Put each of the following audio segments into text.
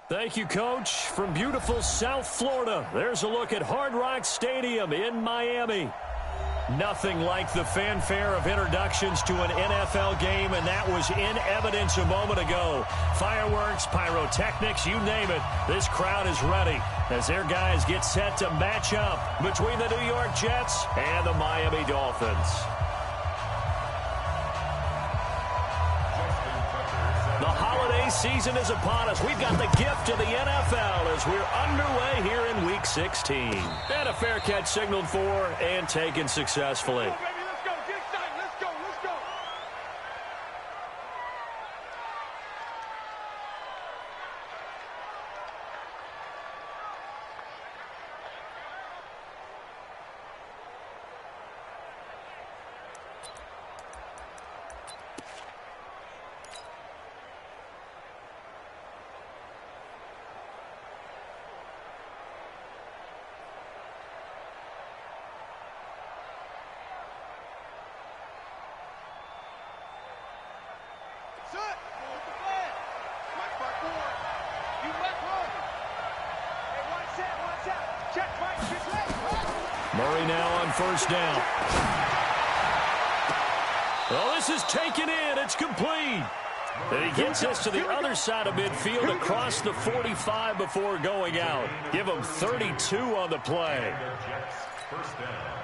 Thank you, Coach. From beautiful South Florida, there's a look at Hard Rock Stadium in Miami. Nothing like the fanfare of introductions to an NFL game, and that was in evidence a moment ago. Fireworks, pyrotechnics, you name it. This crowd is ready as their guys get set to match up between the New York Jets and the Miami Dolphins. The holiday season is upon us. We've got the gift of the NFL as we're underway here in Week 16. And a fair catch signaled for and taken successfully. Murray now on first down. Well, this is taken in. It's complete. And he gets us to the other side of midfield across the 45 before going out. Give him 32 on the play. First down.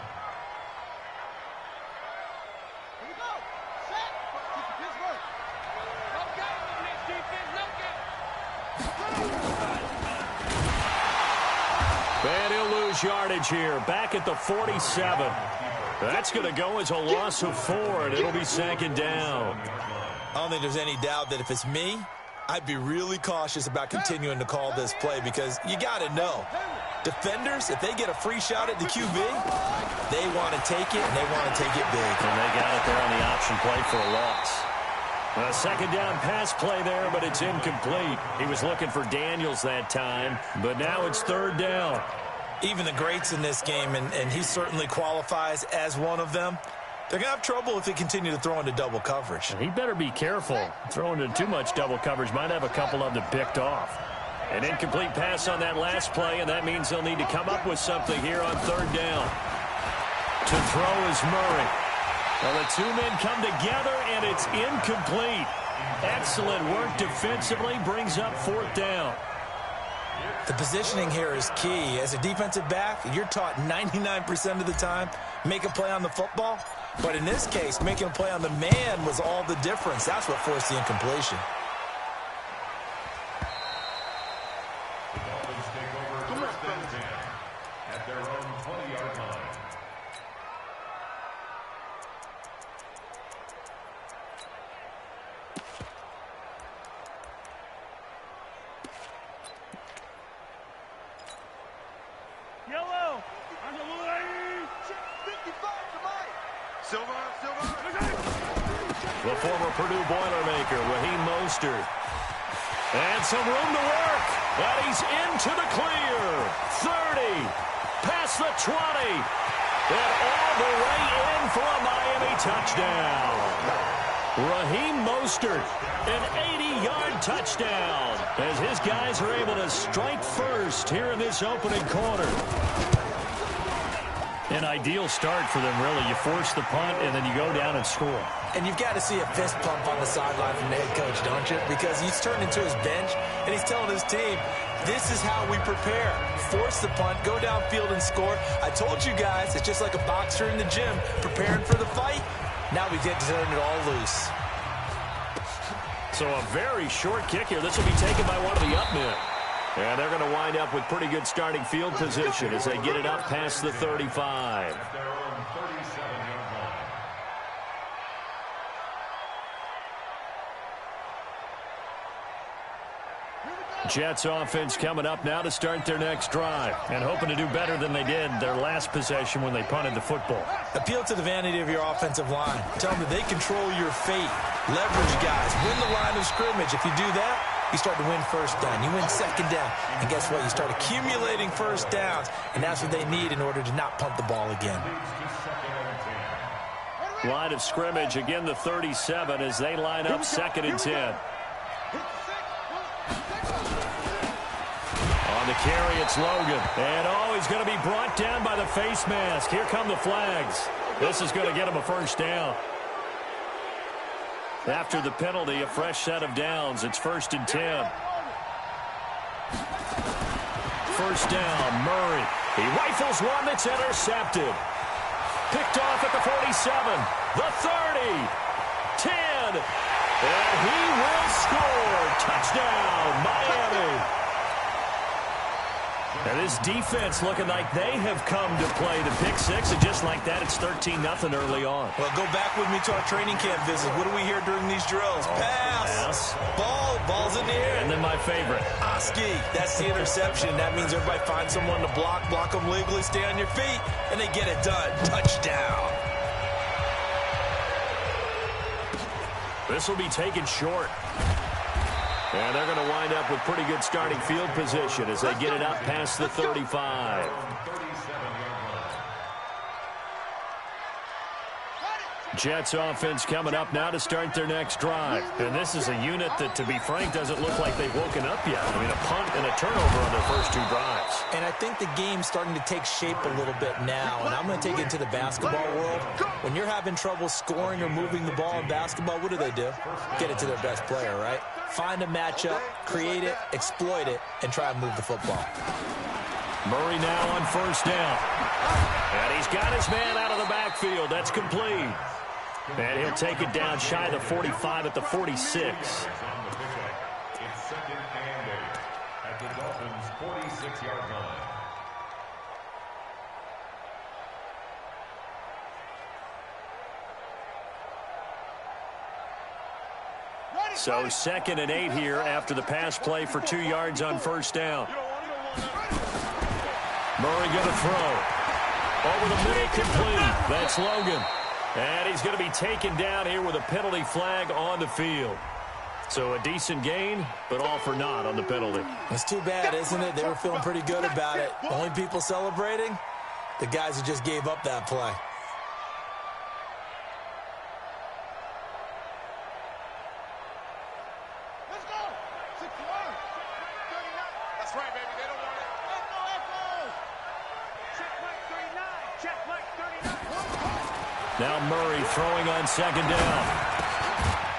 And he'll lose yardage here, back at the 47. That's going to go as a loss of 4, and it'll be second down. I don't think there's any doubt that if it's me, I'd be really cautious about continuing to call this play because you got to know, defenders, if they get a free shot at the QB, they want to take it, and they want to take it big. And they got it there on the option play for a loss. A second down pass play there, but it's incomplete. He was looking for Daniels that time, but now it's third down. Even the greats in this game, and he certainly qualifies as one of them, they're going to have trouble if they continue to throw into double coverage. He better be careful. Throwing into too much double coverage might have a couple of them picked off. An incomplete pass on that last play, and that means they'll need to come up with something here on third down. To throw is Murray. Well, the two men come together, and it's incomplete. Excellent work defensively, brings up fourth down. The positioning here is key. As a defensive back, you're taught 99% of the time, make a play on the football. But in this case, making a play on the man was all the difference. That's what forced the incompletion. The Dolphins take over first and 10 at their own 20-yard line. Yellow on the line. 55 to Mike. Silver. The former Purdue Boilermaker, Raheem Mostert. And some room to work. And he's into the clear. 30. Past the 20. And all the way in for a Miami touchdown. Raheem Mostert, an 80-yard touchdown, as his guys are able to strike first here in this opening quarter. An ideal start for them, really. You force the punt, and then you go down and score. And you've got to see a fist pump on the sideline from the head coach, don't you? Because he's turned into his bench, and he's telling his team, this is how we prepare. Force the punt, go downfield and score. I told you guys, it's just like a boxer in the gym preparing for the fight. Now we get to turn it all loose. So a very short kick here. This will be taken by one of the up men. And they're going to wind up with pretty good starting field position as they get it up past the 35. At their own 37-yard line. Jets offense coming up now to start their next drive and hoping to do better than they did their last possession when they punted the football. Appeal to the vanity of your offensive line. Tell them that they control your fate. Leverage guys. Win the line of scrimmage. If you do that, you start to win first down. You win second down. And guess what? You start accumulating first downs. And that's what they need in order to not punt the ball again. Line of scrimmage, again the 37 as they line up second and 10. carry, it's Logan. And, he's going to be brought down by the face mask. Here come the flags. This is going to get him a first down. After the penalty, a fresh set of downs. It's 1st and 10. First down, Murray. He rifles one that's intercepted. Picked off at the 47, the 30, 10, and he will score. Touchdown, Miami. And this defense looking like they have come to play the pick six, and just like that, it's 13-0 early on. Well, go back with me to our training camp visit. What do we hear during these drills? Pass. Ball's in the air. And then my favorite. Oski, that's the interception. That means everybody finds someone to block them legally, stay on your feet, and they get it done. Touchdown. This will be taken short. And they're going to wind up with pretty good starting field position as they get it up past the 35. Jets offense coming up now to start their next drive. And this is a unit that, to be frank, doesn't look like they've woken up yet. I mean, a punt and a turnover on their first 2 drives. And I think the game's starting to take shape a little bit now. And I'm going to take it to the basketball world. When you're having trouble scoring or moving the ball in basketball, what do? Get it to their best player, right? Find a matchup, create it, exploit it, and try and move the football. Murray now on first down. And he's got his man out of the backfield. That's complete. And he'll take it down shy of the 45 at the 46. It's 2nd and 8 at the Dolphins' 46-yard line. So 2nd and 8 here after the pass play for 2 yards on first down. Murray going to throw. Over the middle, complete. That's Logan. And he's going to be taken down here with a penalty flag on the field. So a decent gain, but all for naught on the penalty. It's too bad, isn't it? They were feeling pretty good about it. Only people celebrating? The guys who just gave up that play. Let's go. 61. That's right, baby. They don't want it. Check mark 39. Check mark 39. Now Murray throwing on second down.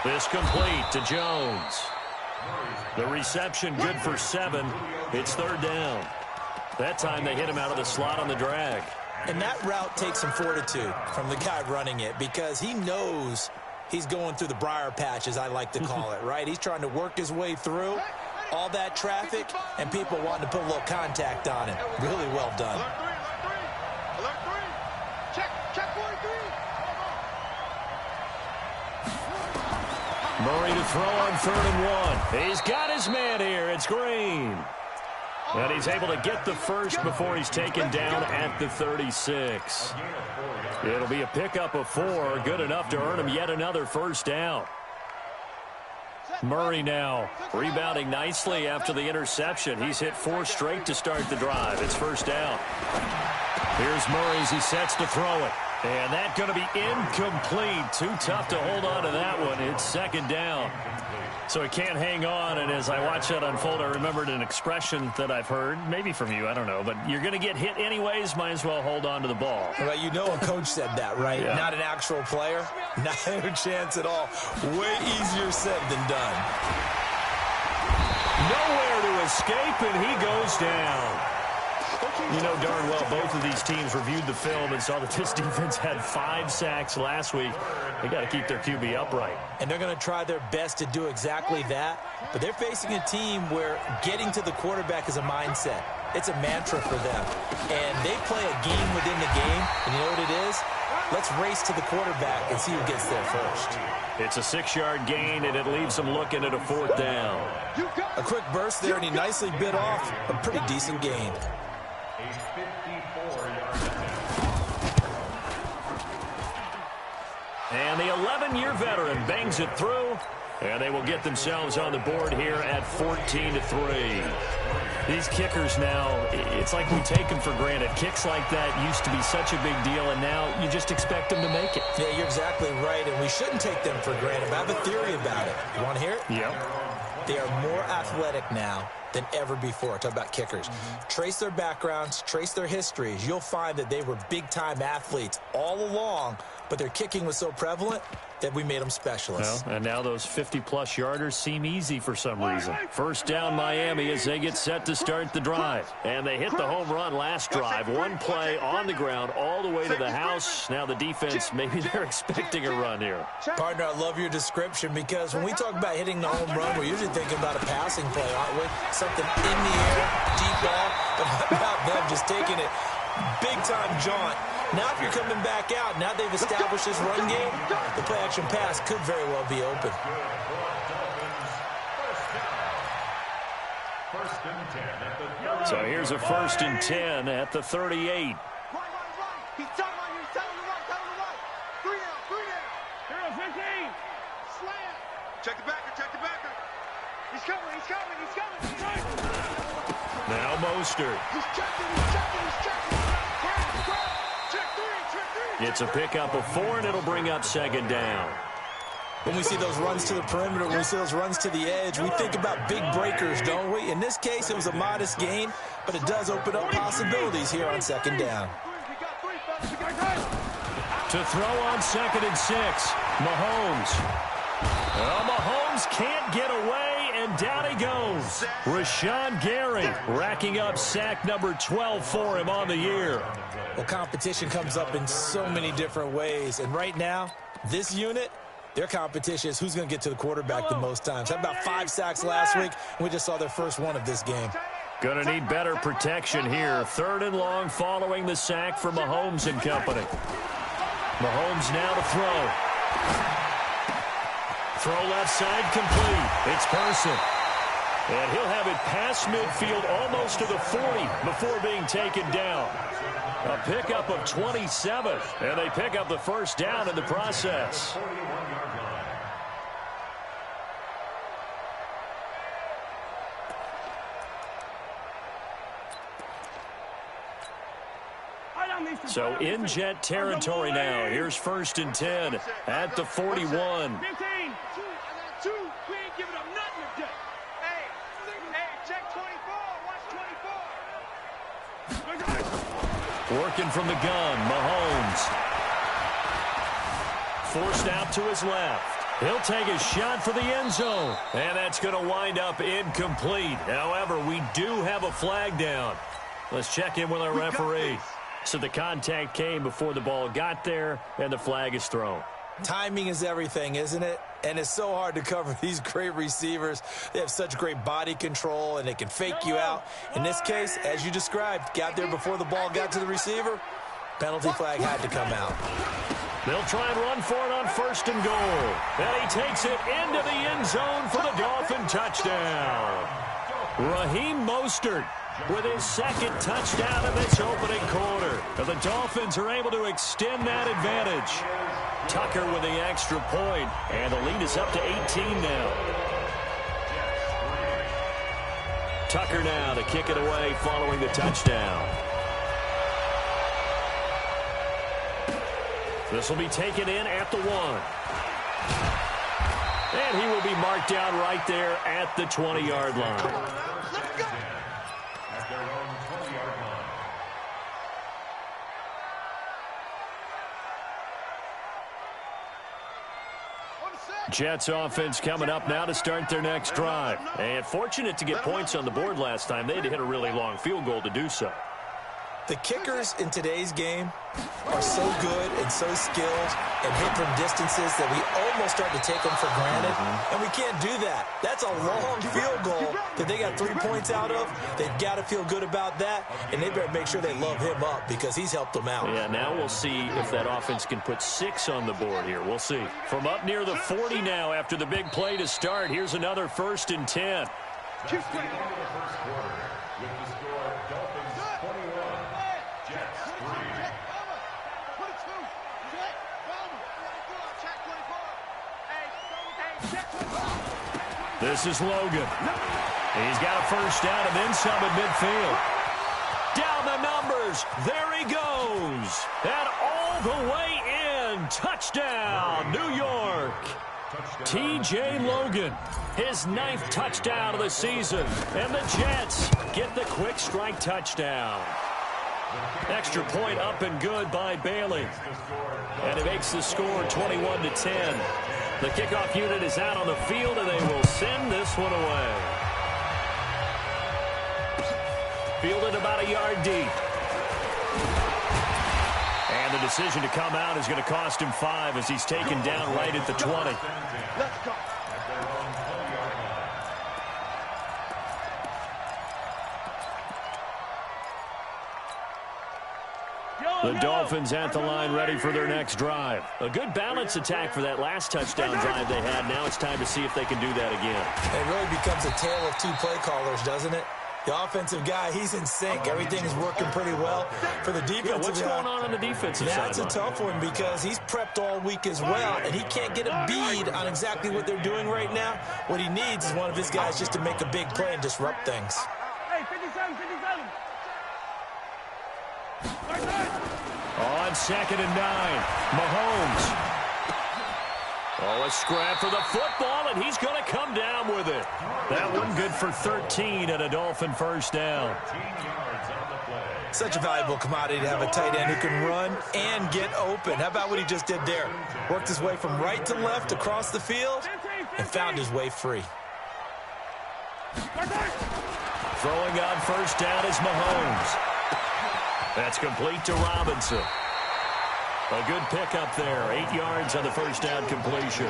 This complete to Jones. The reception good for 7. It's 3rd down. That time they hit him out of the slot on the drag. And that route takes some fortitude from the guy running it because he knows he's going through the briar patch, as I like to call it, right? He's trying to work his way through all that traffic and people wanting to put a little contact on him. Really well done. Alert 3. Check 43. Murray to throw on 3rd and 1. He's got his man here. It's Green. And he's able to get the first before he's taken down at the 36. It'll be a pickup of 4. Good enough to earn him yet another first down. Murray now rebounding nicely after the interception. He's hit 4 straight to start the drive. It's first down. Here's Murray as he sets to throw it. And that's going to be incomplete. Too tough to hold on to that one. It's 2nd down. So he can't hang on, and as I watch that unfold, I remembered an expression that I've heard, maybe from you, I don't know, but you're going to get hit anyways, might as well hold on to the ball. Well, you know a coach said that, right? Yeah. Not an actual player. Not a chance at all. Way easier said than done. Nowhere to escape, and he goes down. You know darn well both of these teams reviewed the film and saw that this defense had 5 sacks last week. They got to keep their QB upright. And they're going to try their best to do exactly that. But they're facing a team where getting to the quarterback is a mindset. It's a mantra for them. And they play a game within the game. And you know what it is? Let's race to the quarterback and see who gets there first. It's a 6-yard gain, and it leaves them looking at a 4th down. A quick burst there, and he nicely bit off a pretty decent gain. And the 11-year veteran bangs it through, and they will get themselves on the board here at 14-3. These kickers now, it's like we take them for granted. Kicks like that used to be such a big deal, and now you just expect them to make it. Yeah, you're exactly right, and we shouldn't take them for granted. But I have a theory about it. You want to hear it? Yep. They are more athletic now than ever before. Talk about kickers. Trace their backgrounds, trace their histories. You'll find that they were big-time athletes all along, but their kicking was so prevalent that we made them specialists. Well, and now those 50-plus yarders seem easy for some reason. First down Miami as they get set to start the drive. And they hit the home run last drive. One play on the ground all the way to the house. Now the defense, maybe they're expecting a run here. Partner, I love your description because when we talk about hitting the home run, we're usually thinking about a passing play, aren't we? Something in the air, deep ball. But how about them just taking it big-time jaunt? Now if you're coming back out, now they've established this run game, the play-action pass could very well be open. So here's a 1st and 10 at the 38. He's telling you, tell him to right. 3 down. 15. Slam. Check the backer. He's coming. Now Mostert. He's checking. Check 3. It's a pickup of 4, and it'll bring up 2nd down. When we see those runs to the perimeter, when we see those runs to the edge, we think about big breakers, don't we? In this case, it was a modest gain, but it does open up possibilities here on 2nd down. To throw on 2nd and 6, Mahomes. Well, Mahomes can't get away, and down he goes. Rashawn Gary racking up sack number 12 for him on the year. Well, competition comes up in so many different ways, and right now, this unit, their competition is who's going to get to the quarterback the most times. How about 5 sacks last week? We just saw their first one of this game. Going to need better protection here. 3rd and long following the sack for Mahomes and company. Mahomes now to throw. Throw left side complete. It's Person. And he'll have it past midfield almost to the 40 before being taken down. A pickup of 27. And they pick up the 1st down in the process. So in Jet territory now. Here's 1st and 10 at the 41. 15. I got 2. We ain't giving up nothing today. Hey, check 24. Watch 24. Working from the gun, Mahomes. Forced out to his left. He'll take a shot for the end zone. And that's going to wind up incomplete. However, we do have a flag down. Let's check in with our referee. So the contact came before the ball got there, and the flag is thrown. Timing is everything, isn't it? And it's so hard to cover these great receivers. They have such great body control, and they can fake you out. In this case, as you described, got there before the ball got to the receiver. Penalty flag had to come out. They'll try and run for it on 1st and goal. And he takes it into the end zone for the Dolphin touchdown. Raheem Mostert with his 2nd touchdown in this opening quarter. And the Dolphins are able to extend that advantage. Tucker with the extra point, and the lead is up to 18 now. Tucker now to kick it away following the touchdown. This will be taken in at the 1. And he will be marked down right there at the 20-yard line. Jets offense coming up now to start their next drive. And fortunate to get points on the board last time. They had to hit a really long field goal to do so. The kickers in today's game are so good and so skilled and hit from distances that we almost start to take them for granted. And we can't do that. That's a long field goal that they got 3 points out of. They've got to feel good about that, and they better make sure they love him up because he's helped them out. Yeah, now we'll see if that offense can put 6 on the board here. We'll see. From up near the 40 now after the big play to start, here's another 1st and 10. This is Logan. He's got a 1st down and then some at midfield. Down the numbers. There he goes. And all the way in. Touchdown, New York. T.J. Logan, his 9th touchdown of the season. And the Jets get the quick strike touchdown. Extra point up and good by Bailey. And it makes the score 21-10. The kickoff unit is out on the field, and they will send this one away. Fielded about a yard deep. And the decision to come out is going to cost him 5 as he's taken down right at the 20. Let's go. The Dolphins at the line ready for their next drive. A good balanced attack for that last touchdown drive they had. Now it's time to see if they can do that again. It really becomes a tale of two play callers, doesn't it? The offensive guy, he's in sync. Everything is working pretty well. For the defensive what's going on the defensive side? That's a tough one because he's prepped all week as well, and he can't get a bead on exactly what they're doing right now. What he needs is one of his guys just to make a big play and disrupt things. Hey, 57, 57. On 2nd and 9, Mahomes. Oh, a scrap for the football, and he's going to come down with it. That one good for 13 and a Dolphin first down. Such a valuable commodity to have a tight end who can run and get open. How about what he just did there? Worked his way from right to left across the field and found his way free. Throwing on first down is Mahomes. That's complete to Robinson. A good pickup there. 8 yards on the first down completion.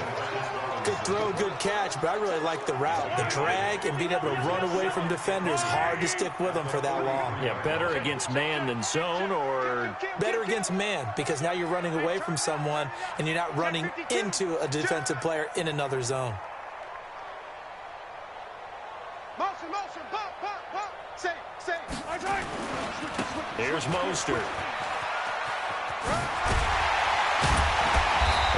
Good throw, good catch, but I really like the route. The drag and being able to run away from defenders. Hard to stick with them for that long. Yeah, better against man than zone, or better against man, because now you're running away from someone and you're not running into a defensive player in another zone. Motion, motion, pop, pop, pop. Say. Here's Mostert.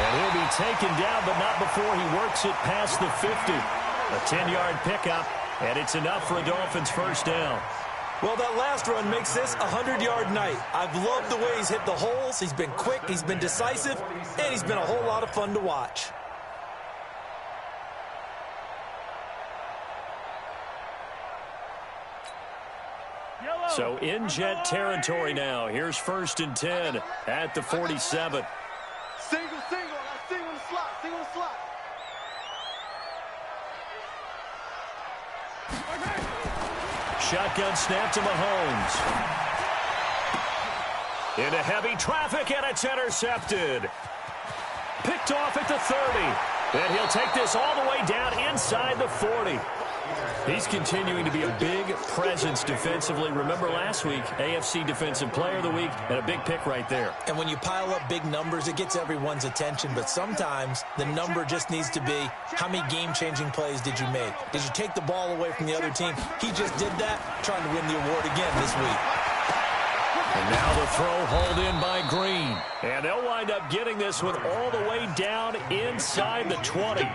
And he'll be taken down, but not before he works it past the 50. A 10-yard pickup, and it's enough for a Dolphins first down. Well, that last run makes this a 100-yard night. I've loved the way he's hit the holes. He's been quick, he's been decisive, and he's been a whole lot of fun to watch. So in Jet territory now. Here's 1st and 10 at the 47. Single. Now single in the slot. Shotgun snap to Mahomes. Into heavy traffic, and it's intercepted. Picked off at the 30. And he'll take this all the way down inside the 40. He's continuing to be a big presence defensively. Remember last week, AFC Defensive Player of the Week, and a big pick right there. And when you pile up big numbers, it gets everyone's attention. But sometimes the number just needs to be, how many game-changing plays did you make? Did you take the ball away from the other team? He just did that, trying to win the award again this week. And now the throw hauled in by Green. And they'll wind up getting this one all the way down inside the 20.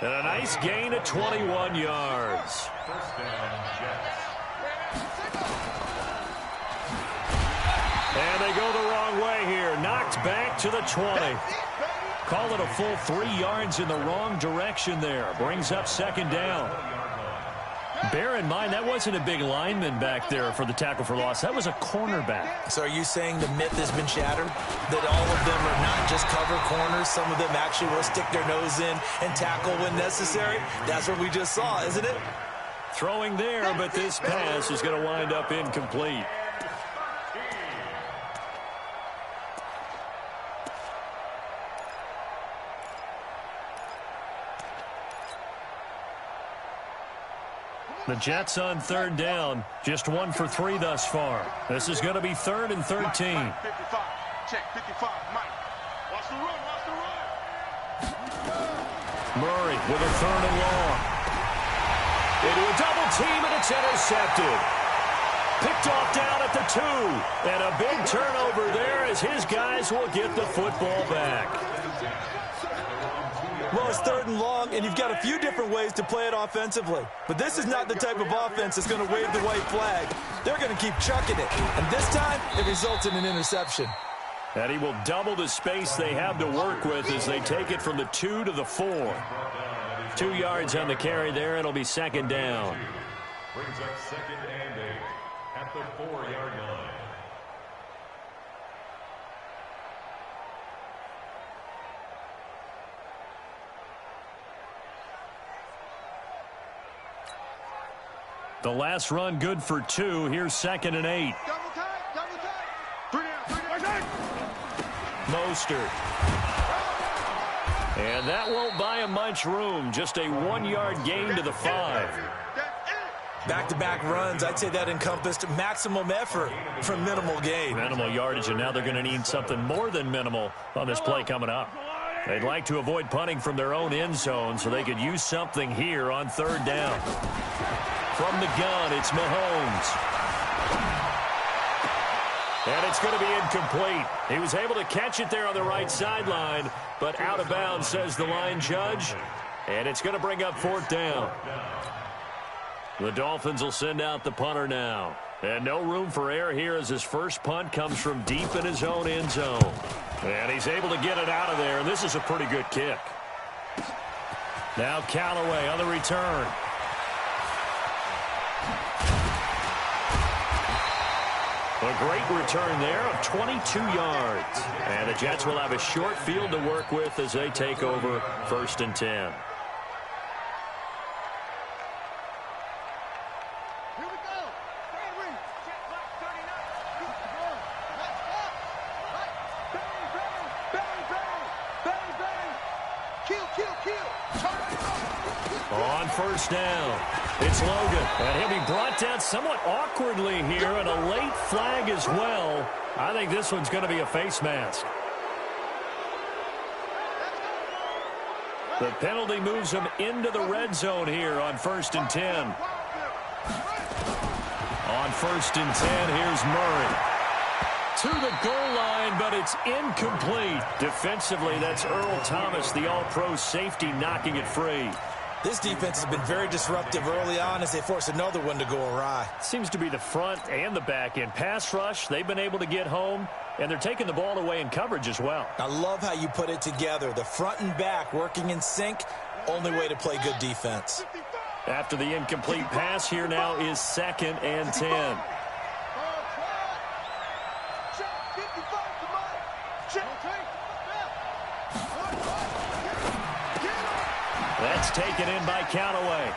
And a nice gain of 21 yards. And they go the wrong way here. Knocked back to the 20. Call it a full 3 yards in the wrong direction there. Brings up 2nd down. Bear in mind, that wasn't a big lineman back there for the tackle for loss. That was a cornerback. So are you saying the myth has been shattered? That all of them are not just cover corners? Some of them actually will stick their nose in and tackle when necessary? That's what we just saw, isn't it? Throwing there, but this pass is going to wind up incomplete. The Jets on 3rd down. Just 1 for 3 thus far. This is going to be 3rd and 13. 55. Check 55. Mike. Watch the run. Murray with a 3rd and long. Into a double team, and it's intercepted. Picked off down at the 2. And a big turnover there as his guys will get the football back. Well, it's 3rd and long, and you've got a few different ways to play it offensively. But this is not the type of offense that's going to wave the white flag. They're going to keep chucking it. And this time, it results in an interception. And he will double the space they have to work with as they take it from the 2 to the 4. 2 yards on the carry there. It'll be second down. Brings up second and 8 at the 4-yard line. The last run good for 2. Here's second and 8. Double tight, double tight. 3 down, 3 down. Mostert. And that won't buy him much room. Just a 1-yard gain to the 5. Back-to-back runs, I'd say that encompassed maximum effort for minimal gain. Minimal yardage, and now they're going to need something more than minimal on this play coming up. They'd like to avoid punting from their own end zone so they could use something here on third down. From the gun, it's Mahomes. And it's going to be incomplete. He was able to catch it there on the right sideline, but out of bounds, says the line judge. And it's going to bring up fourth down. The Dolphins will send out the punter now. And no room for error here as his first punt comes from deep in his own end zone. And he's able to get it out of there, and this is a pretty good kick. Now Callaway on the return. A great return there of 22 yards. And the Jets will have a short field to work with as they take over first and 10. Here we go. Stand wing. Check block 39. Let's go. Let's go. Bang, bang, bang, bang, bang, bang. Kill, kill, kill. Turn it on. On first down, it's Logan. And he'll be brought down somewhat awkwardly here, and a late flag as well. I think this one's going to be a face mask. The penalty moves him into the red zone here on first and 10. On first and 10, here's Murray. To the goal line, but it's incomplete. Defensively, that's Earl Thomas, the all-pro safety, knocking it free. This defense has been very disruptive early on as they force another one to go awry. Seems to be the front and the back end. Pass rush, they've been able to get home, and they're taking the ball away in coverage as well. I love how you put it together. The front and back working in sync, only way to play good defense. After the incomplete pass, here now is second and 10. That's taken in by Callaway.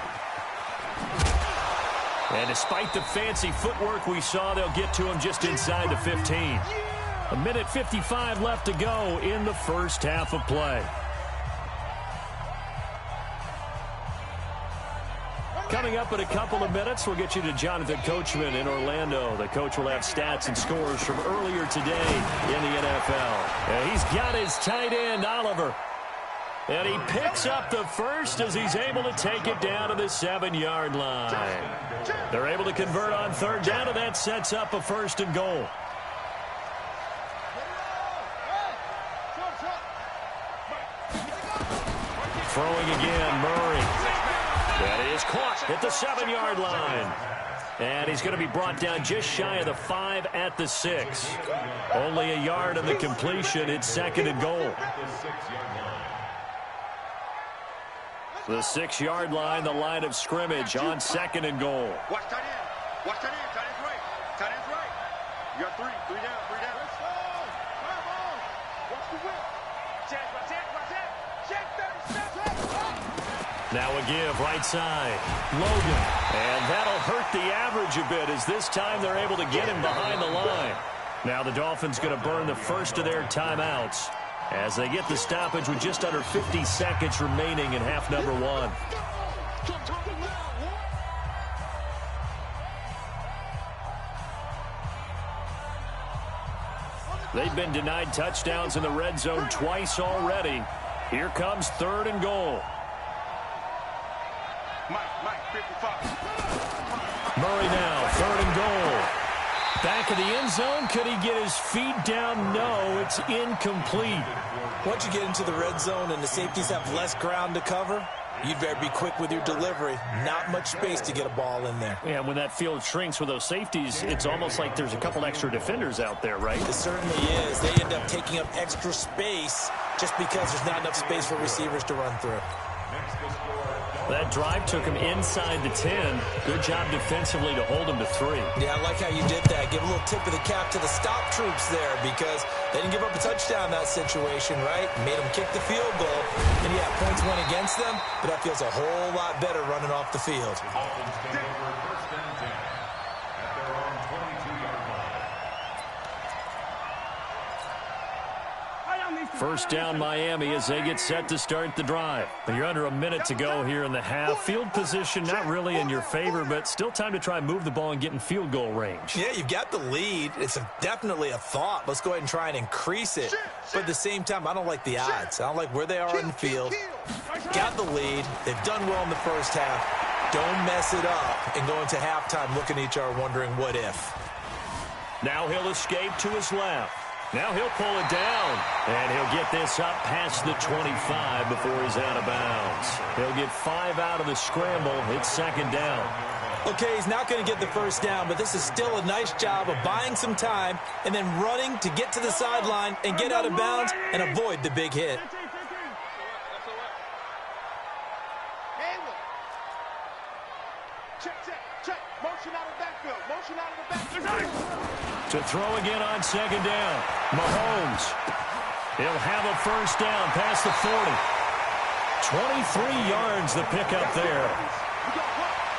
And despite the fancy footwork we saw, they'll get to him just inside the 15. A minute 55 left to go in the first half of play. Coming up in a couple of minutes, we'll get you to Jonathan Coachman in Orlando. The coach will have stats and scores from earlier today in the NFL. And he's got his tight end, Oliver. And he picks up the first as he's able to take it down to the 7-yard line. They're able to convert on third down, and that sets up a first and goal. Throwing again, Murray. That is caught at the 7-yard line. And he's going to be brought down just shy of the 5 at the 6. Only a yard on the completion. It's second and goal. The 6-yard line, the line of scrimmage on second and goal. Watch tight end. Watch tight end. Tight end's right. Tight end's right. You got 3 down, 3 down. Let's go. Watch the whip. Check, Now a give right side. Logan. And that'll hurt the average a bit as this time they're able to get him behind the line. Now the Dolphins going to burn the first of their timeouts as they get the stoppage with just under 50 seconds remaining in half number 1. They've been denied touchdowns in the red zone twice already. Here comes third and goal. Mike, 55. Murray now, third and goal. Back of the end zone. Could he get his feet down? No, it's incomplete. Once you get into the red zone and the safeties have less ground to cover, You'd better be quick with your delivery. Not much space to get a ball in there. Yeah, when that field shrinks with those safeties, it's almost like there's a couple extra defenders out there, right? It certainly is. They end up taking up extra space just because there's not enough space for receivers to run through. That drive took him inside the 10. Good job defensively to hold him to 3. Yeah, I like how you did that. Give a little tip of the cap to the stop troops there because they didn't give up a touchdown in that situation, right? Made them kick the field goal. And, yeah, points went against them, but that feels a whole lot better running off the field. Dolphins take over first and 10 at their own 22-yard line. First down Miami as they get set to start the drive. You're under a minute to go here in the half. Field position not really in your favor, but still time to try and move the ball and get in field goal range. Yeah, you've got the lead. It's definitely a thought. Let's go ahead and try and increase it. But at the same time, I don't like the odds. I don't like where they are in the field. Got the lead. They've done well in the first half. Don't mess it up and go into halftime looking at each other wondering what if. Now he'll escape to his left. Now he'll pull it down, and he'll get this up past the 25 before he's out of bounds. He'll get 5 out of the scramble. It's second down. Okay, he's not going to get the first down, but this is still a nice job of buying some time and then running to get to the sideline and get out of bounds and avoid the big hit. Check. Motion out of the backfield. Motion out of the backfield. To throw again on second down. Mahomes. He'll have a first down past the 40. 23 yards the pickup there.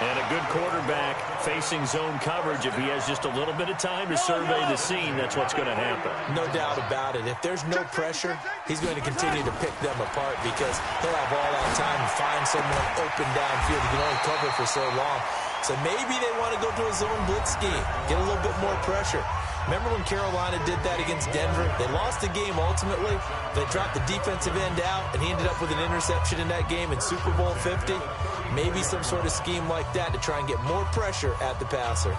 And a good quarterback facing zone coverage. If he has just a little bit of time to survey the scene, that's what's going to happen. No doubt about it. If there's no pressure, he's going to continue to pick them apart because he'll have all that time to find someone open downfield. He can only cover for so long. So maybe they want to go to a zone blitz scheme, get a little bit more pressure. Remember when Carolina did that against Denver? They lost the game ultimately. They dropped the defensive end out, and he ended up with an interception in that game in Super Bowl 50. Maybe some sort of scheme like that to try and get more pressure at the passer.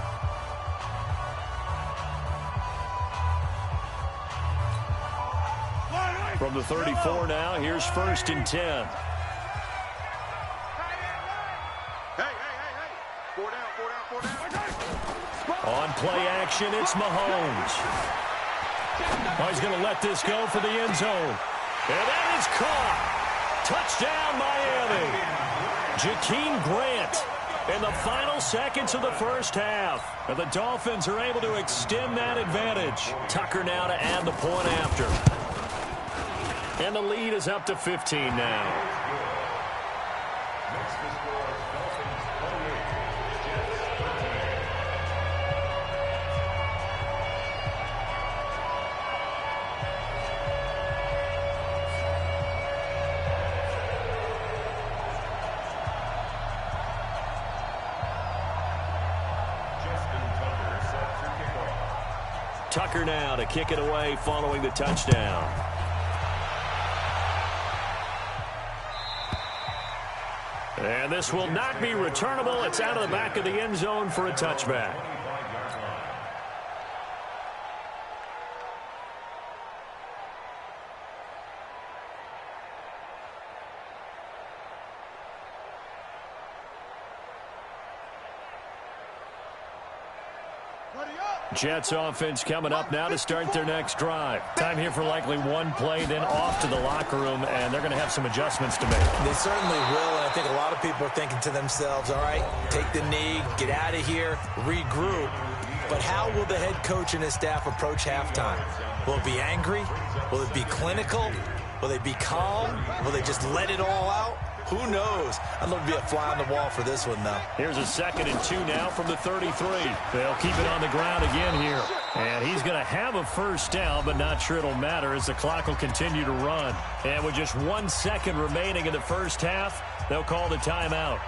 From the 34 now, here's first and 10. On play action, it's Mahomes. Oh, he's going to let this go for the end zone. And that is caught. Touchdown, Miami. Jakeem Grant in the final seconds of the first half. And the Dolphins are able to extend that advantage. Tucker now to add the point after. And the lead is up to 15 now. Tucker now to kick it away following the touchdown. And this will not be returnable. It's out of the back of the end zone for a touchback. Jets offense coming up now to start their next drive. Time here for likely one play, then off to the locker room, and they're going to have some adjustments to make. They certainly will, and I think a lot of people are thinking to themselves, all right, take the knee, get out of here, regroup. But how will the head coach and his staff approach halftime? Will it be angry? Will it be clinical? Will they be calm? Will they just let it all out? Who knows? I'd love to be a fly on the wall for this one, though. Here's a 2nd and 2 now from the 33. They'll keep it on the ground again here. And he's going to have a first down, but not sure it'll matter as the clock will continue to run. And with just 1 second remaining in the first half, they'll call the timeout.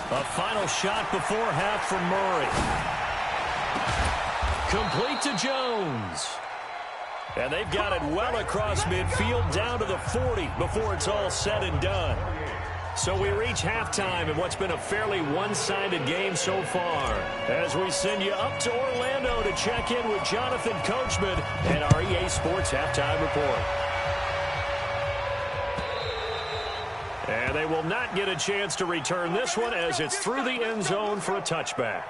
A final shot before half from Murray. Complete to Jones. And they've got it well across midfield down to the 40 before it's all said and done. So we reach halftime in what's been a fairly one-sided game so far. As we send you up to Orlando to check in with Jonathan Coachman and our EA Sports Halftime Report. And they will not get a chance to return this one as it's through the end zone for a touchback.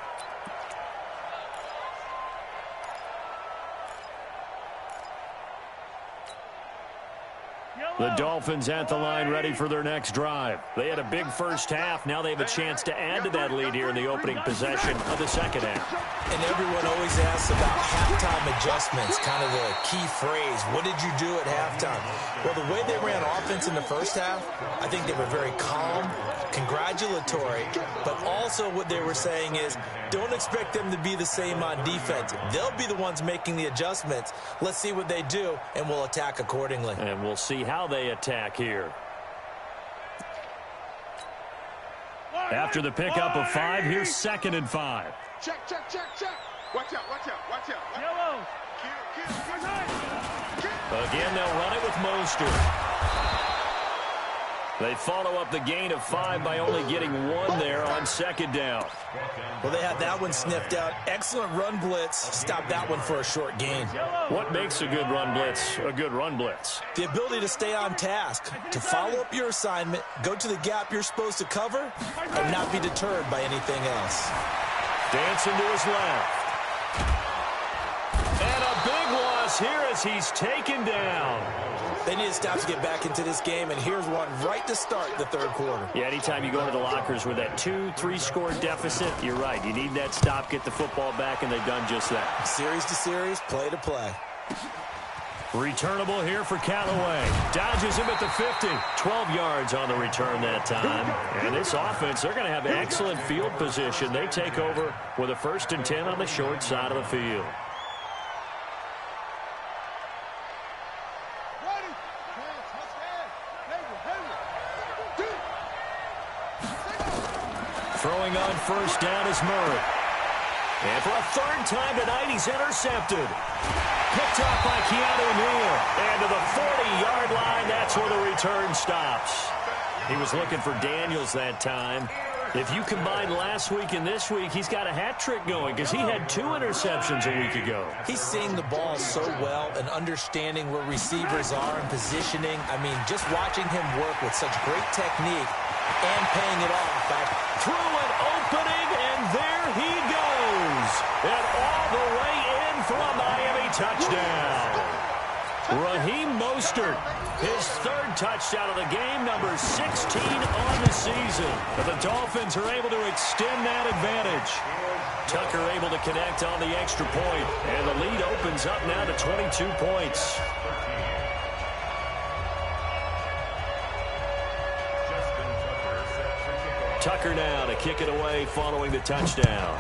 The Dolphins at the line ready for their next drive. They had a big first half. Now they have a chance to add to that lead here in the opening possession of the second half. And everyone always asks about halftime adjustments, kind of the key phrase. What did you do at halftime? Well, the way they ran offense in the first half, I think they were very calm, congratulatory, but also what they were saying is don't expect them to be the same on defense. They'll be the ones making the adjustments. Let's see what they do, and we'll attack accordingly. And we'll see how they attack here. After the pickup of 5, here's 2nd and 5. Check. Watch out. Yellow. Again, they'll run it with Mostert. They follow up the gain of 5 by only getting 1 there on 2nd down. Well, they had that one sniffed out. Excellent run blitz. Stop that one for a short gain. What makes a good run blitz a good run blitz? The ability to stay on task, to follow up your assignment, go to the gap you're supposed to cover, and not be deterred by anything else. Dancing to his left. And a big loss here as he's taken down. They need to stop to get back into this game, and here's one right to start the third quarter. Yeah, anytime you go into the lockers with that 2-3 score deficit, you're right. You need that stop, get the football back, and they've done just that. Series to series, play to play. Returnable here for Callaway. Dodges him at the 50. 12 yards on the return that time. And this offense, they're going to have excellent field position. They take over with a 1st and 10 on the short side of the field. Throwing on 1st down is Murray. And for a 3rd time tonight, he's intercepted. Picked off by Keanu Neal. And to the 40-yard line, that's where the return stops. He was looking for Daniels that time. If you combine last week and this week, he's got a hat trick going because he had 2 interceptions a week ago. He's seeing the ball so well and understanding where receivers are and positioning. I mean, just watching him work with such great technique and paying it off. Through an opening, and there he goes. And all the way in for a Miami touchdown. Raheem Mostert, his 3rd touchdown of the game, number 16 on the season. But the Dolphins are able to extend that advantage. Tucker able to connect on the extra point, and the lead opens up now to 22 points. Tucker now to kick it away following the touchdown.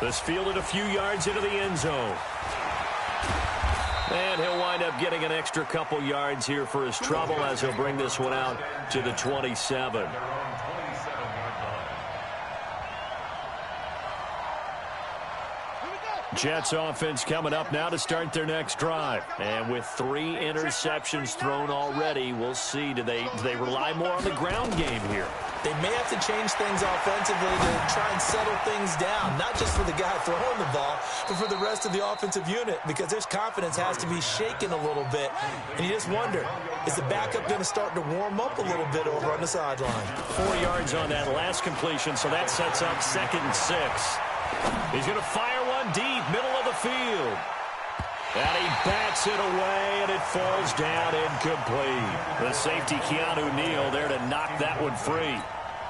This fielded a few yards into the end zone. And he'll wind up getting an extra couple yards here for his trouble as he'll bring this one out to the 27. Jets offense coming up now to start their next drive. And with 3 interceptions thrown already, we'll see. Do they rely more on the ground game here? They may have to change things offensively to try and settle things down, not just for the guy throwing the ball, but for the rest of the offensive unit, because their confidence has to be shaken a little bit. And you just wonder, is the backup going to start to warm up a little bit over on the sideline? 4 yards on that last completion, so that sets up 2nd and 6. He's going to fire one deep, middle of the field. And he bats it away, and it falls down incomplete. The safety, Keanu Neal, there to knock that one free.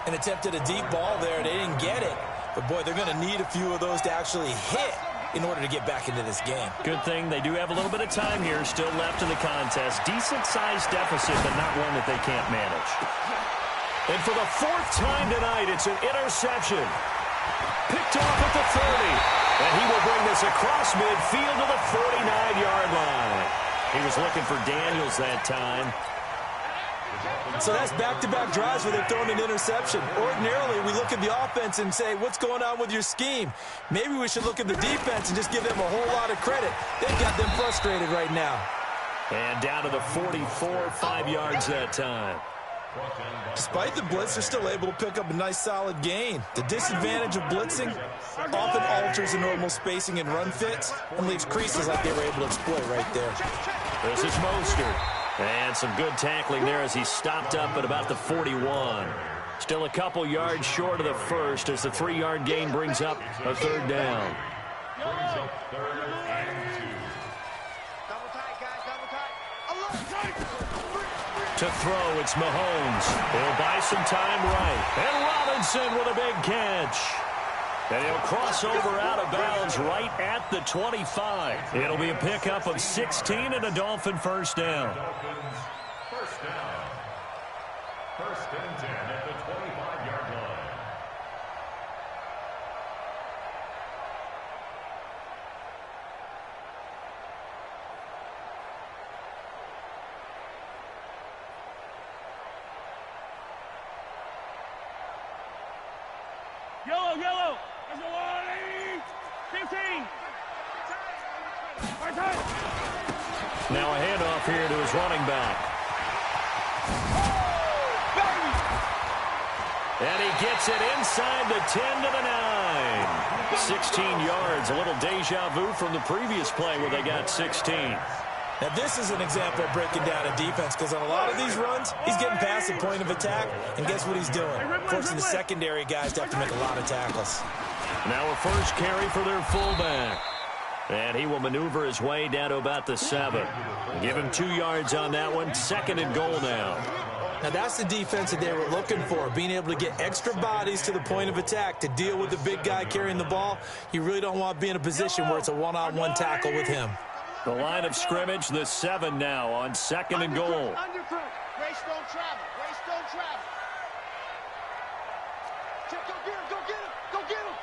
And attempted a deep ball there. They didn't get it. But, boy, they're going to need a few of those to actually hit in order to get back into this game. Good thing they do have a little bit of time here still left in the contest. Decent-sized deficit, but not one that they can't manage. And for the 4th time tonight, it's an interception. Picked off at the 30. And he will bring this across midfield to the 49-yard line. He was looking for Daniels that time. So that's back-to-back drives where they've thrown an interception. Ordinarily, we look at the offense and say, what's going on with your scheme? Maybe we should look at the defense and just give them a whole lot of credit. They've got them frustrated right now. And down to the 44, 5 yards that time. Despite the blitz, they're still able to pick up a nice solid gain. The disadvantage of blitzing often alters the normal spacing and run fits and leaves creases like they were able to exploit right there. This is Mostert. And some good tackling there as he stopped up at about the 41. Still a couple yards short of the first as the 3-yard gain brings up a third down. To throw, it's Mahomes. He'll buy some time right. And Robinson with a big catch. And he'll cross over out of bounds right at the 25. It'll be a pickup of 16 and a Dolphin first down. First down. First and 10 at the 25-yard line. Yellow. There's a line. 15. Now a handoff here to his running back. And he gets it inside the 10 to the 9. 16 yards, a little deja vu from the previous play where they got 16. Now, this is an example of breaking down a defense because on a lot of these runs, he's getting past the point of attack, and guess what he's doing? Forcing the secondary guys to have to make a lot of tackles. Now a first carry for their fullback. And he will maneuver his way down to about the 7. Give him 2 yards on that one. 2nd and goal now. Now, that's the defense that they were looking for, being able to get extra bodies to the point of attack to deal with the big guy carrying the ball. You really don't want to be in a position where it's a one-on-one tackle with him. The line of scrimmage, the 7 now on 2nd and goal. Race don't travel. Go get him.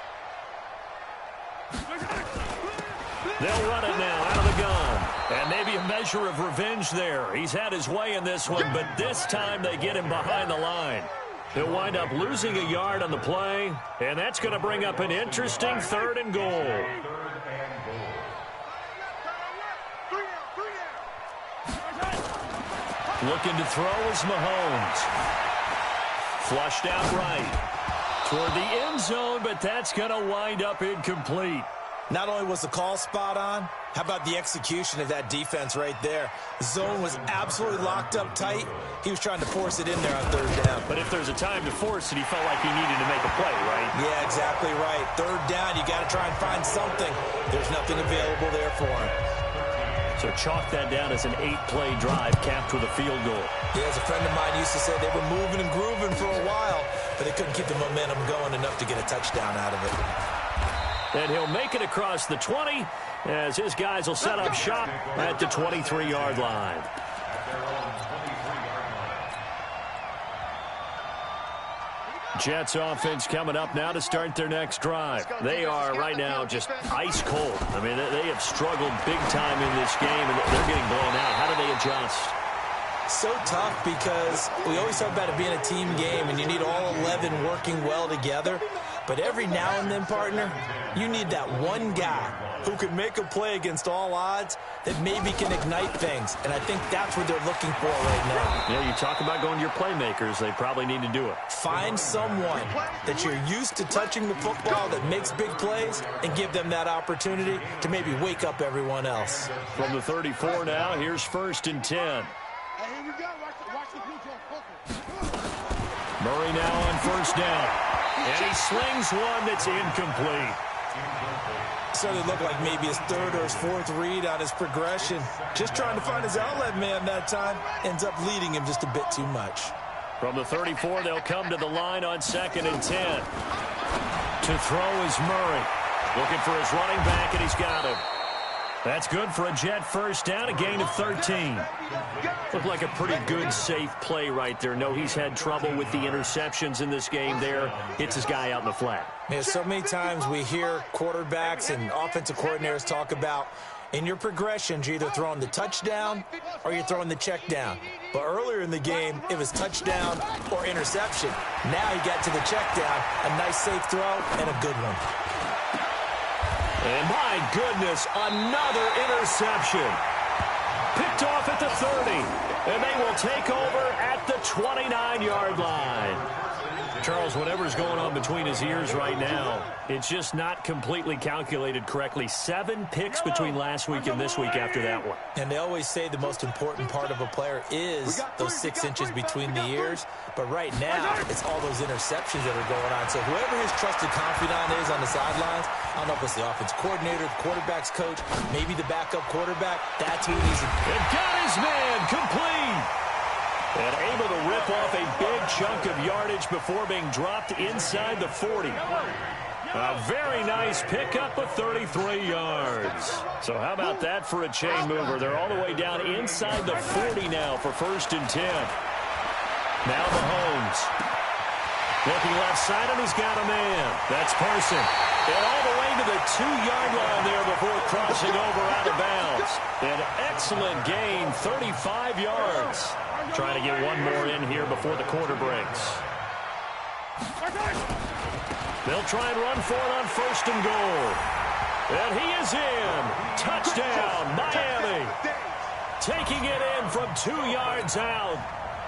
They'll run it now out of the gun. And maybe a measure of revenge there. He's had his way in this one, but this time they get him behind the line. He'll wind up losing a yard on the play, and that's going to bring up an interesting 3rd and goal. Looking to throw is Mahomes. Flushed out right. Toward the end zone, but that's going to wind up incomplete. Not only was the call spot on, how about the execution of that defense right there? The zone was absolutely locked up tight. He was trying to force it in there on 3rd down. But if there's a time to force it, he felt like he needed to make a play, right? Yeah, exactly right. 3rd down, you got to try and find something. There's nothing available there for him. So chalk that down as an 8-play drive capped with a field goal. Yeah, as a friend of mine used to say, they were moving and grooving for a while, but they couldn't keep the momentum going enough to get a touchdown out of it. And he'll make it across the 20 as his guys will set up shop at the 23-yard line. Jets offense coming up now to start their next drive. They are right now just ice cold. I mean, they have struggled big time in this game, and they're getting blown out. How do they adjust? So tough because we always talk about it being a team game, and you need all 11 working well together. But every now and then, partner, you need that one guy who can make a play against all odds that maybe can ignite things. And I think that's what they're looking for right now. Yeah, you talk about going to your playmakers. They probably need to do it. Find someone that you're used to touching the football that makes big plays and give them that opportunity to maybe wake up everyone else. From the 34 now, here's 1st and 10. Here we go. Watch the blue focus. Murray now on 1st down. And he slings one that's incomplete. So it looked like maybe his 3rd or his 4th read on his progression. Just trying to find his outlet man that time. Ends up leading him just a bit too much. From the 34, they'll come to the line on 2nd and 10. To throw is Murray. Looking for his running back, and he's got him. That's good for a Jet first down, a gain of 13. Looked like a pretty good, safe play right there. No, he's had trouble with the interceptions in this game there. Hits his guy out in the flat. Yeah, so many times we hear quarterbacks and offensive coordinators talk about in your progressions, you're either throwing the touchdown or you're throwing the check down. But earlier in the game, it was touchdown or interception. Now he got to the check down, a nice safe throw, and a good one. And my goodness, another interception. Picked picked off at the 30. And they will take over at the 29-yard line. Charles, whatever's going on between his ears right now, it's just not completely calculated correctly. 7 picks between last week and this week after that one. And they always say the most important part of a player is those 6 inches between the ears. But right now, it's all those interceptions that are going on. So whoever his trusted confidant is on the sidelines, I don't know if it's the offense coordinator, the quarterback's coach, maybe the backup quarterback, that's who he's... It got his man complete. And able to rip off a big chunk of yardage before being dropped inside the 40. A very nice pickup of 33 yards. So how about that for a chain mover? They're all the way down inside the 40 now for 1st and 10. Now Mahomes. Looking left side, and he's got a man. That's Parson. And all the way to the 2-yard line there before crossing over out of bounds. An excellent gain, 35 yards. Trying to get one more in here before the quarter breaks. They'll try and run for it on 1st and goal. And he is in. Touchdown, Miami. Taking it in from 2 yards out.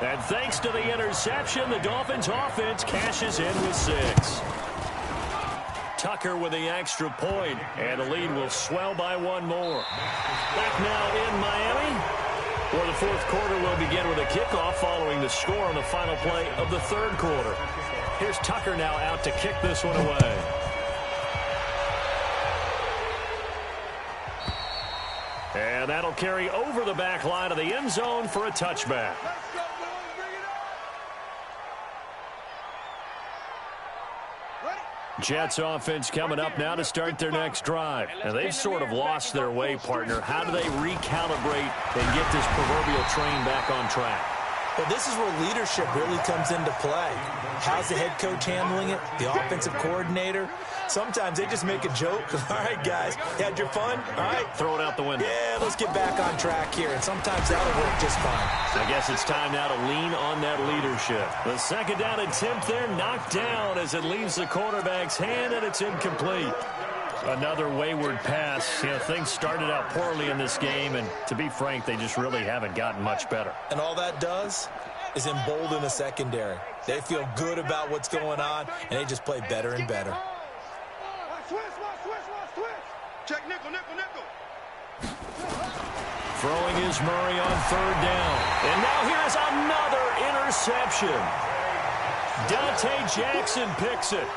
And thanks to the interception, the Dolphins offense cashes in with 6. Tucker with the extra point, and the lead will swell by one more. Back now in Miami, where the 4th quarter will begin with a kickoff following the score on the final play of the 3rd quarter. Here's Tucker now out to kick this one away. And that'll carry over the back line of the end zone for a touchback. Jets offense coming up now to start their next drive. And they've sort of lost their way, partner. How do they recalibrate and get this proverbial train back on track? Well, this is where leadership really comes into play. How's the head coach handling it? The offensive coordinator? Sometimes they just make a joke. All right, guys, you had your fun? All right. Throw it out the window. Yeah, let's get back on track here. And sometimes that'll work just fine. I guess it's time now to lean on that leadership. The 2nd down attempt there knocked down as it leaves the quarterback's hand, and it's incomplete. Another wayward pass. You know, things started out poorly in this game, and to be frank, they just really haven't gotten much better. And all that does is embolden the secondary. They feel good about what's going on, and they just play better and better. Check nickel, nickel, nickel. Throwing is Murray on 3rd down. And now here is another interception. Dante Jackson picks it.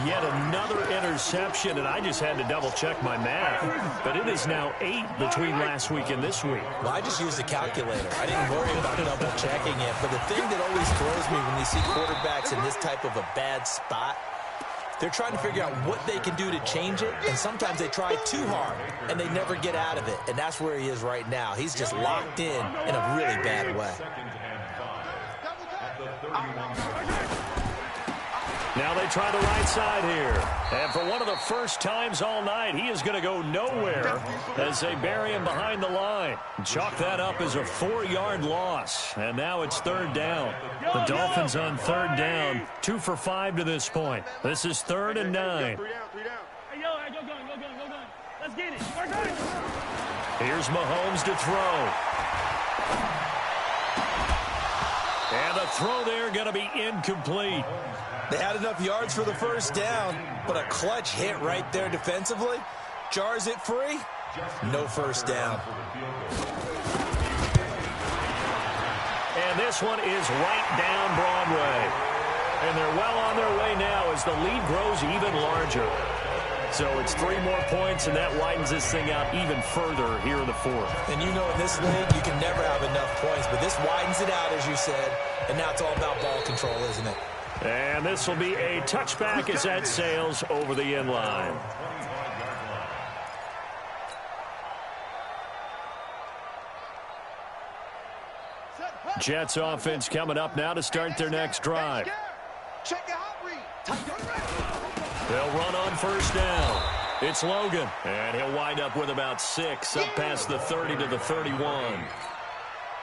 Yet another interception, and I just had to double-check my math. But it is now 8 between last week and this week. Well, I just used the calculator. I didn't worry about double-checking it. But the thing that always throws me when you see quarterbacks in this type of a bad spot, they're trying to figure out what they can do to change it, and sometimes they try too hard, and they never get out of it. And that's where he is right now. He's just locked in a really bad way. Now they try the right side here. And for one of the first times all night, he is going to go nowhere as they bury him behind the line. Chalk that up as a 4-yard loss. And now it's 3rd down. The Dolphins on 3rd down, 2 for 5 to this point. This is 3rd and 9. Hey, yo, go gun. Let's get it. Here's Mahomes to throw. And the throw there going to be incomplete. They had enough yards for the 1st down, but a clutch hit right there defensively. Jars it free. No 1st down. And this one is right down Broadway. And they're well on their way now as the lead grows even larger. So it's 3 more points, and that widens this thing out even further here in the 4th. And you know in this league, you can never have enough points, but this widens it out, as you said, and now it's all about ball control, isn't it? And this will be a touchback as that sails over the end line. Jets offense coming up now to start their next drive. Check it out, read. They'll run on 1st down. It's Logan, and he'll wind up with about 6 up past the 30 to the 31.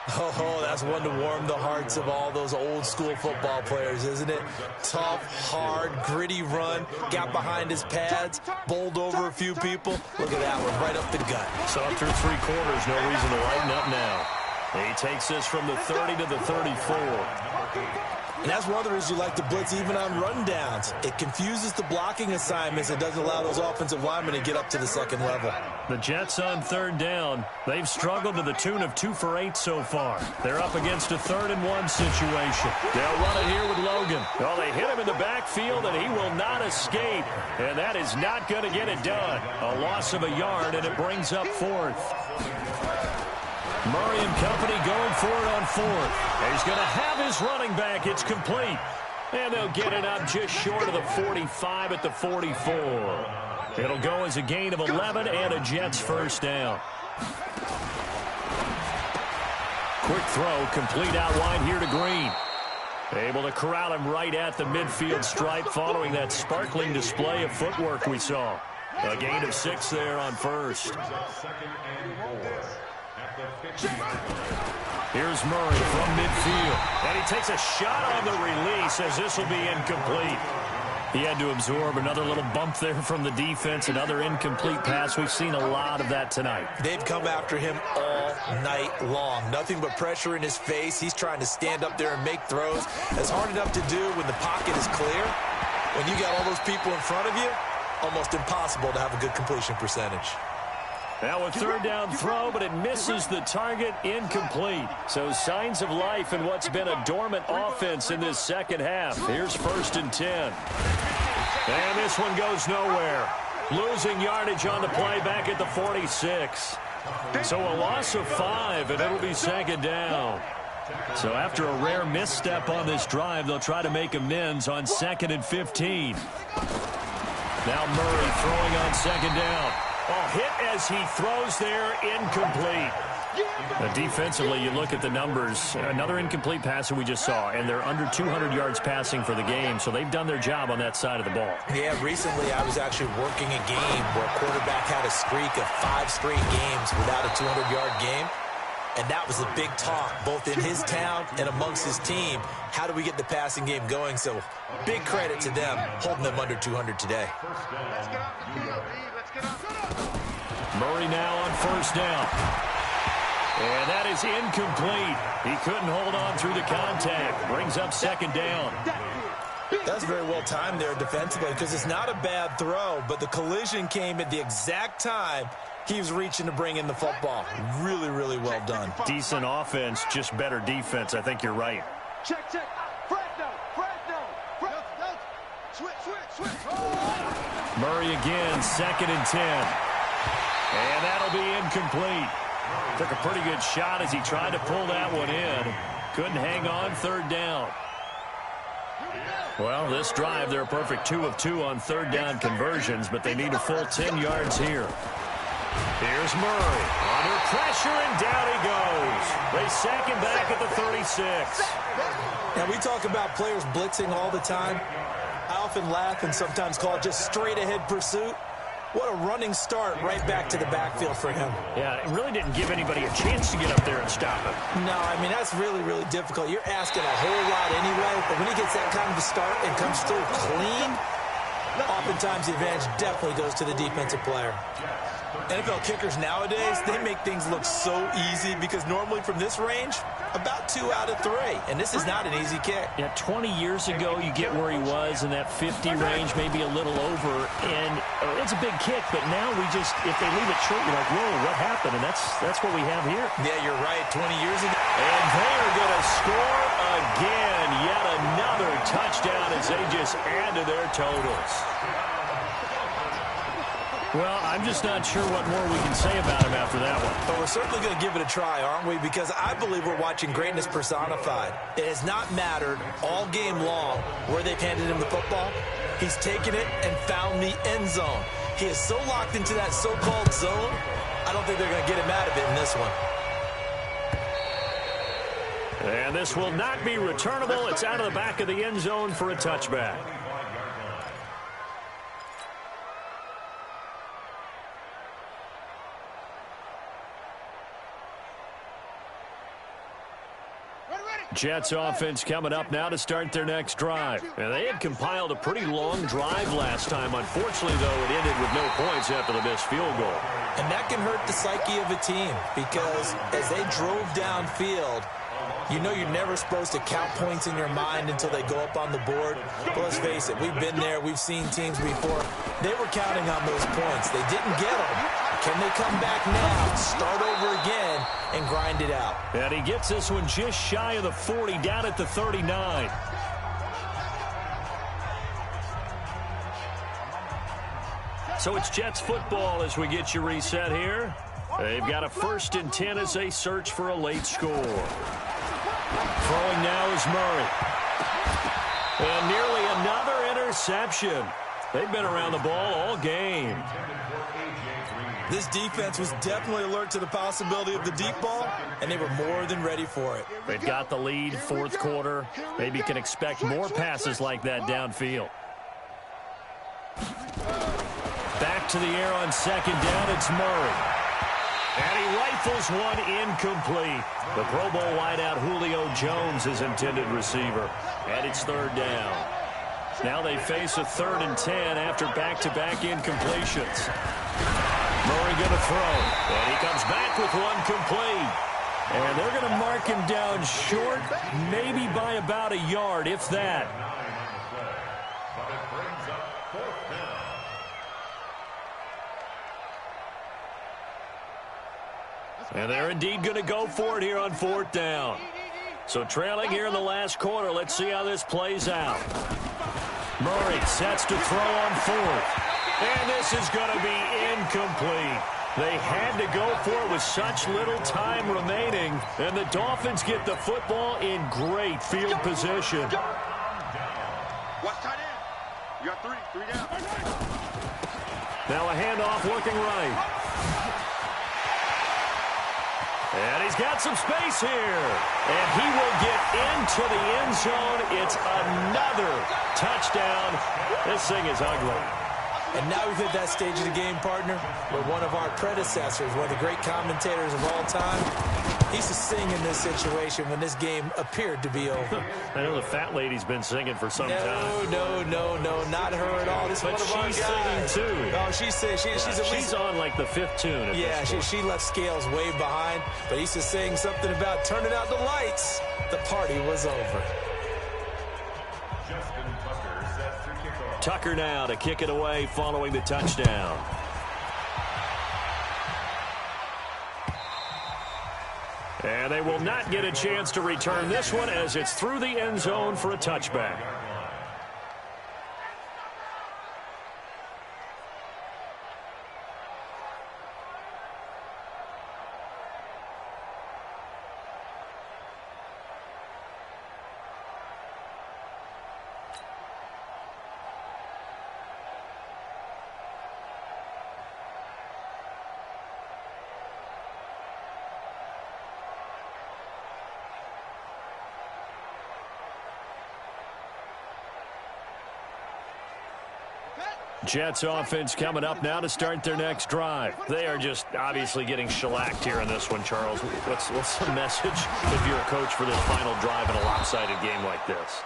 Oh, that's one to warm the hearts of all those old school football players, isn't it? Tough, hard, gritty run, got behind his pads, bowled over a few people. Look at that one, right up the gut. So up through 3 quarters, no reason to lighten up now. He takes this from the 30 to the 34. And that's one of the reasons you like to blitz even on rundowns. It confuses the blocking assignments. It doesn't allow those offensive linemen to get up to the second level. The Jets on 3rd down. They've struggled to the tune of 2 for 8 so far. They're up against a 3rd and 1 situation. They'll run it here with Logan. Well, they hit him in the backfield, and he will not escape. And that is not going to get it done. A loss of a yard, and it brings up 4th. Murray and company going for it on 4th. He's going to have his running back. It's complete. And they'll get it up just short of the 45 at the 44. It'll go as a gain of 11 and a Jets first down. Quick throw, complete out wide here to Green. Able to corral him right at the midfield stripe following that sparkling display of footwork we saw. A gain of 6 there on first. Here's Murray from midfield. And he takes a shot on the release as this will be incomplete. He had to absorb another little bump there from the defense, another incomplete pass. We've seen a lot of that tonight. They've come after him all night long. Nothing but pressure in his face. He's trying to stand up there and make throws. It's hard enough to do when the pocket is clear. When you got all those people in front of you, almost impossible to have a good completion percentage. Now a 3rd down throw, but it misses the target, incomplete. So signs of life in what's been a dormant offense in this second half. Here's 1st and 10. And this one goes nowhere. Losing yardage on the play back at the 46. So a loss of 5, and it'll be 2nd down. So after a rare misstep on this drive, they'll try to make amends on 2nd and 15. Now Murray throwing on 2nd down. Oh, hit as he throws there, incomplete. Defensively, you look at the numbers. Another incomplete pass that we just saw, and they're under 200 yards passing for the game, so they've done their job on that side of the ball. Yeah, recently I was actually working a game where a quarterback had a streak of 5 straight games without a 200-yard game, and that was a big talk, both in his town and amongst his team. How do we get the passing game going? So big credit to them, holding them under 200 today. Murray now on 1st down. And that is incomplete. He couldn't hold on through the contact. Brings up 2nd down. That's very well timed there defensively because it's not a bad throw, but the collision came at the exact time he was reaching to bring in the football. Really, really well done. Decent offense, just better defense. I think you're right. Check. Switch. Murray again, 2nd and 10. And that'll be incomplete. Took a pretty good shot as he tried to pull that one in. Couldn't hang on 3rd down. Well, this drive, they're a perfect 2 of 2 on 3rd down conversions, but they need a full 10 yards here. Here's Murray. Under pressure, and down he goes. They sack him back at the 36. Now, we talk about players blitzing all the time. I often laugh and sometimes call it just straight-ahead pursuit. What a running start right back to the backfield for him. Yeah, it really didn't give anybody a chance to get up there and stop him. No, I mean, that's really, really difficult. You're asking a whole lot anyway, but when he gets that kind of a start and comes through clean, oftentimes the advantage definitely goes to the defensive player. NFL kickers nowadays, they make things look so easy because normally from this range, about 2 out of 3. And this is not an easy kick. Yeah, 20 years ago, you get where he was in that 50 range, maybe a little over, and it's a big kick. But now we just, if they leave it short, you're like, whoa, what happened? And that's what we have here. Yeah, you're right. 20 years ago. And they are going to score again. Yet another touchdown as they just add to their totals. Well, I'm just not sure what more we can say about him after that one. But we're certainly going to give it a try, aren't we? Because I believe we're watching greatness personified. It has not mattered all game long where they've handed him the football. He's taken it and found the end zone. He is so locked into that so-called zone, I don't think they're going to get him out of it in this one. And this will not be returnable. It's out of the back of the end zone for a touchback. Jets offense coming up now to start their next drive. And they had compiled a pretty long drive last time. Unfortunately, though, it ended with no points after the missed field goal. And that can hurt the psyche of a team because as they drove downfield, you know you're never supposed to count points in your mind until they go up on the board. But let's face it, we've been there. We've seen teams before. They were counting on those points. They didn't get them. Can they come back now, start over again, and grind it out? And he gets this one just shy of the 40, down at the 39. So it's Jets football as we get you reset here. They've got a 1st and 10 as they search for a late score. Throwing now is Murray. And nearly another interception. They've been around the ball all game. This defense was definitely alert to the possibility of the deep ball, and they were more than ready for it. They've got the lead, 4th quarter. Maybe can expect more passes like that downfield. Back to the air on 2nd down, it's Murray. And he rifles one incomplete. The Pro Bowl wideout Julio Jones is intended receiver. And it's 3rd down. Now they face a 3rd and 10 after back-to-back incompletions. Murray going to throw. And he comes back with one complete. And they're going to mark him down short, maybe by about a yard, if that. And they're indeed going to go for it here on 4th down. So trailing here in the last quarter. Let's see how this plays out. Murray sets to throw on 4th. And this is going to be incomplete. They had to go for it with such little time remaining. And the Dolphins get the football in great field position. Watch tight end. You got 3 down. Now a handoff looking right. And he's got some space here. And he will get into the end zone. It's another touchdown. This thing is ugly. And now we've hit that stage of the game, partner, where one of our predecessors, one of the great commentators of all time, he used to sing in this situation when this game appeared to be over. I know the fat lady's been singing for some time. No, not her at all. This is but one of our she's guys. singing too. Oh, she's she's on like the 5th tune at this point. she left Scales way behind, but he used to sing something about turning out the lights. The party was over. Tucker now to kick it away following the touchdown. And they will not get a chance to return this one as it's through the end zone for a touchback. Jets offense coming up now to start their next drive. They are just obviously getting shellacked here in this one, Charles. What's the message if you're a coach for this final drive in a lopsided game like this?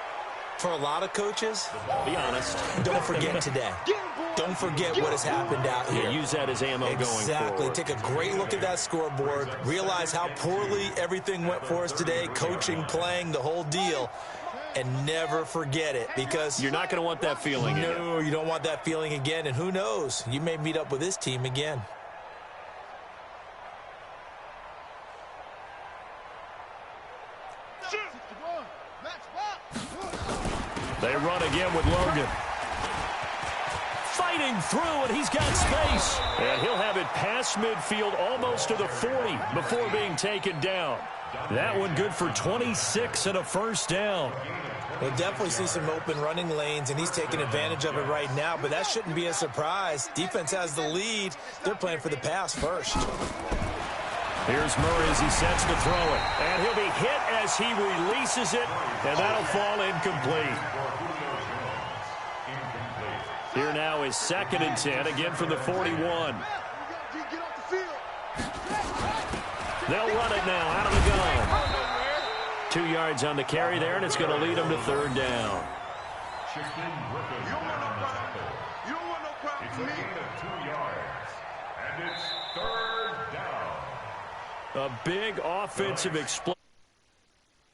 For a lot of coaches, be honest. Don't forget today. Don't forget what has happened out here. Yeah, use that as ammo going forward. Exactly. Take a great look at that scoreboard. Realize how poorly everything went for us today. Coaching, playing, the whole deal. And never forget it, because you're not going to want that feeling again. No, you don't want that feeling again. And who knows? You may meet up with this team again. They run again with Logan. Fighting through, and he's got space. And he'll have it past midfield almost to the 40 before being taken down. That one good for 26 and a first down. We'll definitely see some open running lanes, and he's taking advantage of it right now, but that shouldn't be a surprise. Defense has the lead. They're playing for the pass first. Here's Murray as he sets to throw it. And he'll be hit as he releases it, and that'll fall incomplete. Here now is 2nd and 10, again from the 41. They'll run it now out of the gun. 2 yards on the carry there, and it's going to lead him to third down. Chicken Griffin on the tackle. You don't want no problem It's with a me. gain of 2 yards, and it's third down. A big offensive explosion.